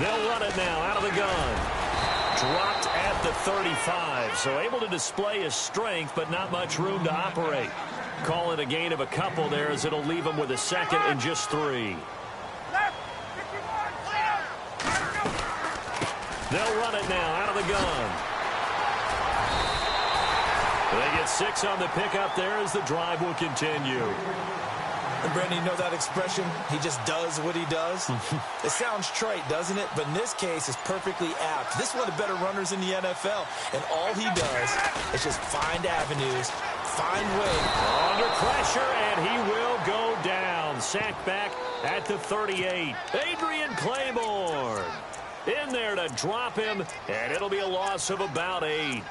They'll run it now out of the gun. Dropped at the 35, so able to display his strength, but not much room to operate. Call it a gain of a couple there, as it'll leave him with a second and just 3. They'll run it now out of the gun. They get 6 on the pickup there as the drive will continue. And Brandon, you know that expression, he just does what he does? It sounds trite, doesn't it? But in this case, it's perfectly apt. This is one of the better runners in the NFL. And all he does is just find avenues, find ways. Under pressure, and he will go down. Sacked back at the 38. Adrian Claiborne in there to drop him, and it'll be a loss of about 8.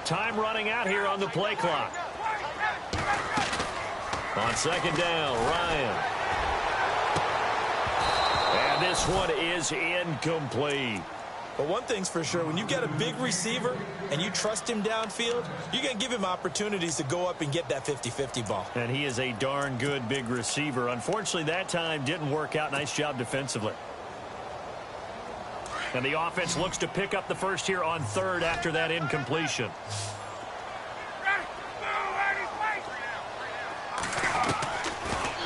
Time running out here on the play clock. On second down, Ryan. And this one is incomplete. But one thing's for sure, when you get a big receiver and you trust him downfield, you're going to give him opportunities to go up and get that 50-50 ball. And he is a darn good big receiver. Unfortunately, that time didn't work out. Nice job defensively. And the offense looks to pick up the first here on 3rd after that incompletion.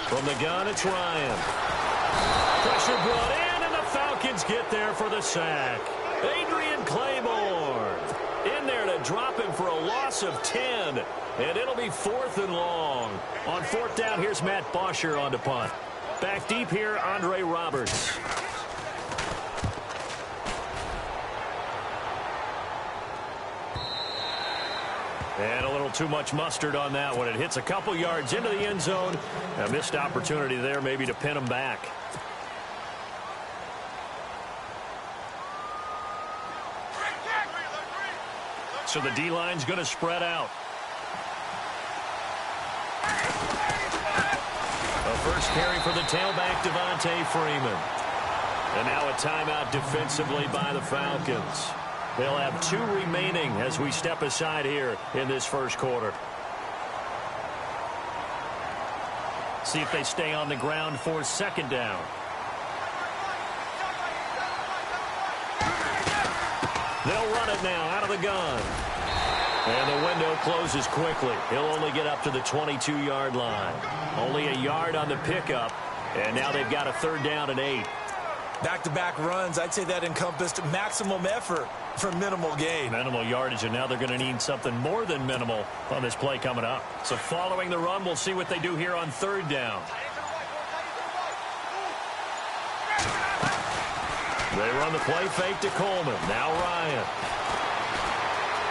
From the gun, it's Ryan. Pressure brought in, and the Falcons get there for the sack. Adrian Claiborne in there to drop him for a loss of 10. And it'll be 4th and long. On 4th down, here's Matt Bosher on to punt. Back deep here, Andre Roberts. And a little too much mustard on that one. It hits a couple yards into the end zone. A missed opportunity there maybe to pin him back. So the D-line's going to spread out. A first carry for the tailback, Devontae Freeman. And now a timeout defensively by the Falcons. They'll have 2 remaining as we step aside here in this first quarter. See if they stay on the ground for second down. They'll run it now out of the gun. And the window closes quickly. He'll only get up to the 22-yard line. Only a yard on the pickup. And now they've got a 3rd down and 8. Back-to-back runs, I'd say that encompassed maximum effort for minimal gain. Minimal yardage, and now they're going to need something more than minimal on this play coming up. So following the run, we'll see what they do here on 3rd down. They run the play fake to Coleman. Now Ryan.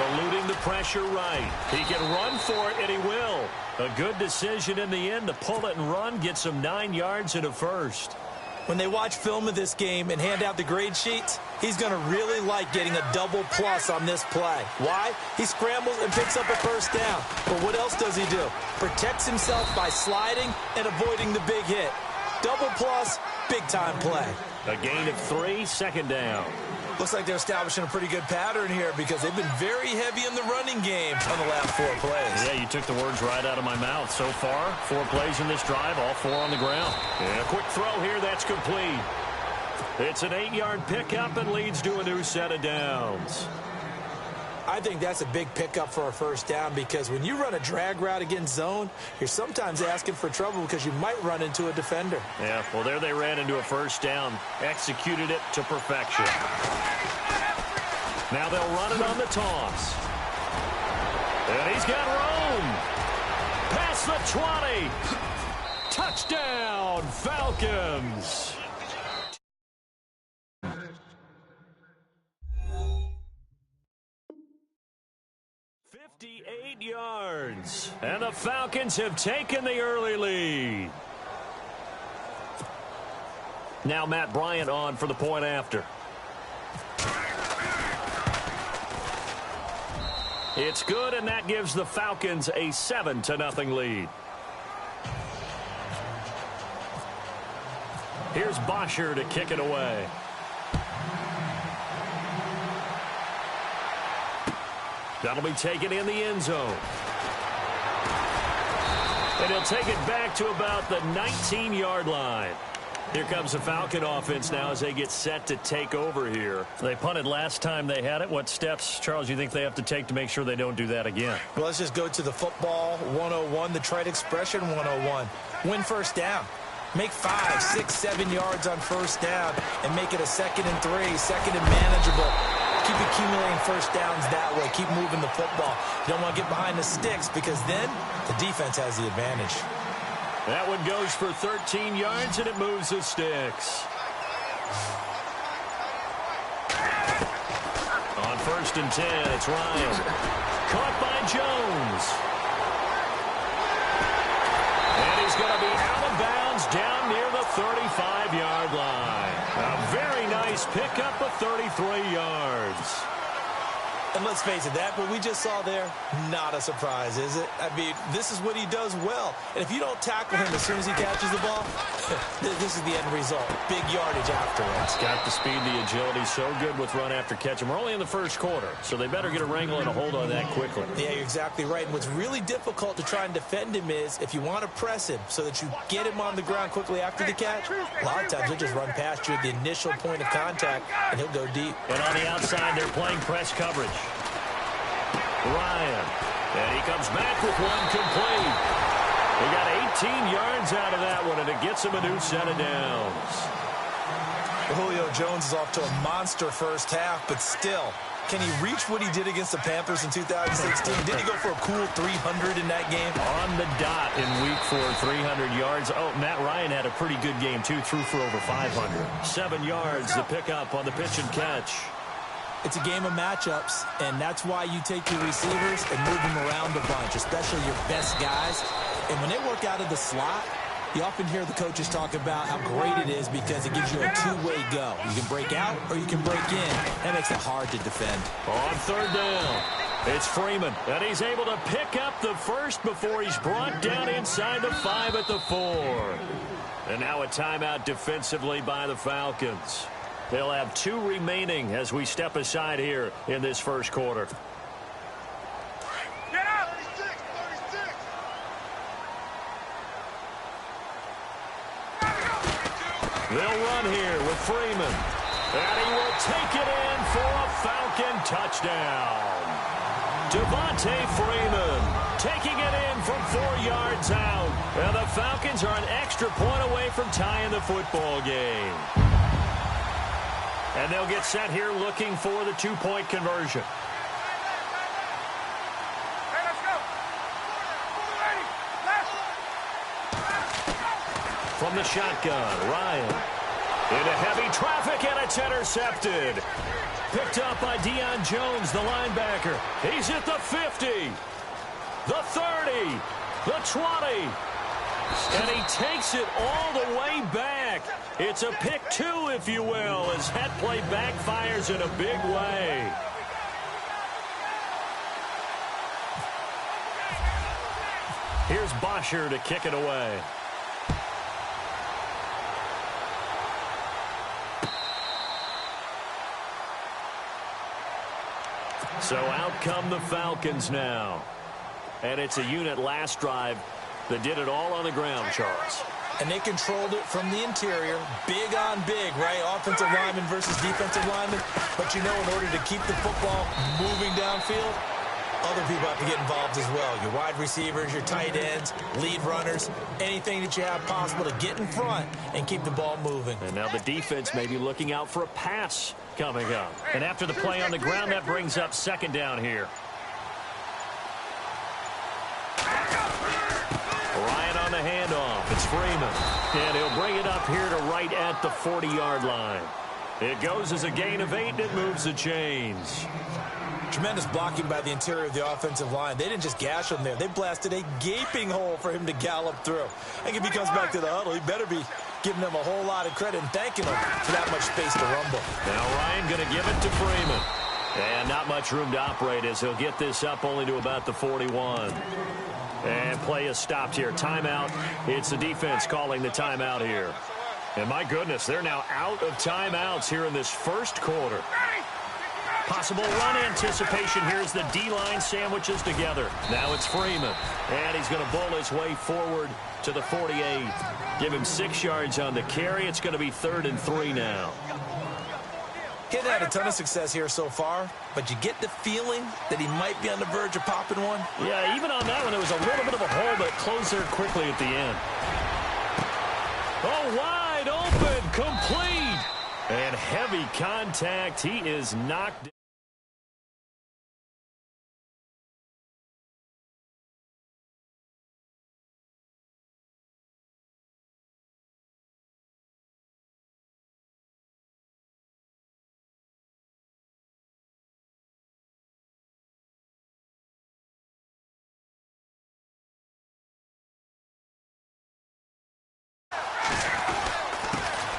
Eluding the pressure right. He can run for it, and he will. A good decision in the end to pull it and run, gets him 9 yards and a first. When they watch film of this game and hand out the grade sheets, he's going to really like getting a double plus on this play. Why? He scrambles and picks up a first down. But what else does he do? Protects himself by sliding and avoiding the big hit. Double plus, big-time play. A gain of 3, second down. Looks like they're establishing a pretty good pattern here because they've been very heavy in the running game on the last 4 plays. Yeah, you took the words right out of my mouth. So far, 4 plays in this drive, all 4 on the ground. And a quick throw here, that's complete. It's an 8-yard pickup and leads to a new set of downs. I think that's a big pickup for a first down because when you run a drag route against zone, you're sometimes asking for trouble because you might run into a defender. Yeah, well, there they ran into a first down. Executed it to perfection. Now they'll run it on the toss. And he's got room. Past the 20. Touchdown, Falcons. 58 yards. And the Falcons have taken the early lead. Now Matt Bryant on for the point after. It's good, and that gives the Falcons a 7-0 lead. Here's Bosher to kick it away. That'll be taken in the end zone. And he'll take it back to about the 19-yard line. Here comes the Falcon offense now as they get set to take over here. They punted last time they had it. What steps, Charles, you think they have to take to make sure they don't do that again? Well, let's just go to the football 101, the trite expression 101. Win first down. Make 5, 6, 7 yards on first down and make it a 2nd and 3, 2nd and manageable. Keep accumulating first downs that way. Keep moving the football. You don't want to get behind the sticks because then the defense has the advantage. That one goes for 13 yards, and it moves the sticks. On 1st and 10, it's Ryan. Caught by Jones. And he's going to be out of bounds down near the 35-yard line. A very nice pickup of 33 yards. And let's face it, that what we just saw there, not a surprise, is it? I mean, this is what he does well. And if you don't tackle him as soon as he catches the ball, this is the end result. Big yardage afterwards. Got the speed, the agility, so good with run after catch. And we're only in the first quarter, so they better get a wrangle and a hold on that quickly. Yeah, you're exactly right. And what's really difficult to try and defend him is if you want to press him so that you get him on the ground quickly after the catch, a lot of times he'll just run past you at the initial point of contact, and he'll go deep. And on the outside, they're playing press coverage. Ryan, and he comes back with one complete. He got 18 yards out of that one, and it gets him a new set of downs. Julio Jones is off to a monster first half, but still, can he reach what he did against the Panthers in 2016? Did he go for a cool 300 in that game? On the dot in week 4, 300 yards. Oh, Matt Ryan had a pretty good game, too. Threw for over 500. 7 yards to pick up on the pitch and catch. It's a game of matchups, and that's why you take your receivers and move them around a bunch, especially your best guys. And when they work out of the slot, you often hear the coaches talk about how great it is because it gives you a two-way go. You can break out or you can break in. That makes it hard to defend. On 3rd down, it's Freeman, and he's able to pick up the first before he's brought down inside the 5 at the 4. And now a timeout defensively by the Falcons. They'll have 2 remaining as we step aside here in this first quarter. Get up! 36. They'll run here with Freeman. And he will take it in for a Falcon touchdown. Devontae Freeman taking it in from 4 yards out. And the Falcons are an extra point away from tying the football game. And they'll get set here looking for the 2-point conversion. Hey, let's go. From the shotgun, Ryan. Into heavy traffic, and it's intercepted. Picked up by Deion Jones, the linebacker. He's at the 50, the 30, the 20. And he takes it all the way back. It's a pick 2, if you will, as that play backfires in a big way. Here's Bosher to kick it away. So out come the Falcons now. And it's a unit last drive that did it all on the ground, Charles. And they controlled it from the interior, big on big, right? Offensive lineman versus defensive lineman. But you know, in order to keep the football moving downfield, other people have to get involved as well. Your wide receivers, your tight ends, lead runners, anything that you have possible to get in front and keep the ball moving. And now the defense may be looking out for a pass coming up. And after the play on the ground, that brings up 2nd down here. Ryan on the handoff. It's Freeman. And he'll bring it up here to right at the 40-yard line. It goes as a gain of 8, and it moves the chains. Tremendous blocking by the interior of the offensive line. They didn't just gash him there. They blasted a gaping hole for him to gallop through. I think if he comes back to the huddle, he better be giving them a whole lot of credit and thanking them for that much space to rumble. Now Ryan going to give it to Freeman. And not much room to operate as he'll get this up only to about the 41. And play is stopped here. Timeout. It's the defense calling the timeout here. And my goodness, they're now out of timeouts here in this first quarter. Possible run anticipation here as the D-line sandwiches together. Now it's Freeman. And he's going to bowl his way forward to the 48. Give him 6 yards on the carry. It's going to be 3rd and 3 now. He hasn't had a ton of success here so far, but you get the feeling that he might be on the verge of popping one. Yeah, even on that one, there was a little bit of a hole, but it closed there quickly at the end. Oh, wide open, complete. And heavy contact. He is knocked.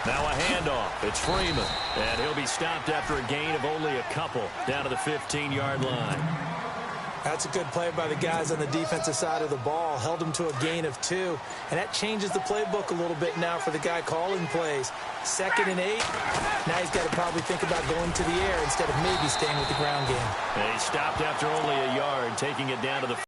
Now a handoff. It's Freeman. And he'll be stopped after a gain of only a couple down to the 15-yard line. That's a good play by the guys on the defensive side of the ball. Held him to a gain of 2. And that changes the playbook a little bit now for the guy calling plays. 2nd and 8. Now he's got to probably think about going to the air instead of maybe staying with the ground game. And he stopped after only a yard, taking it down to the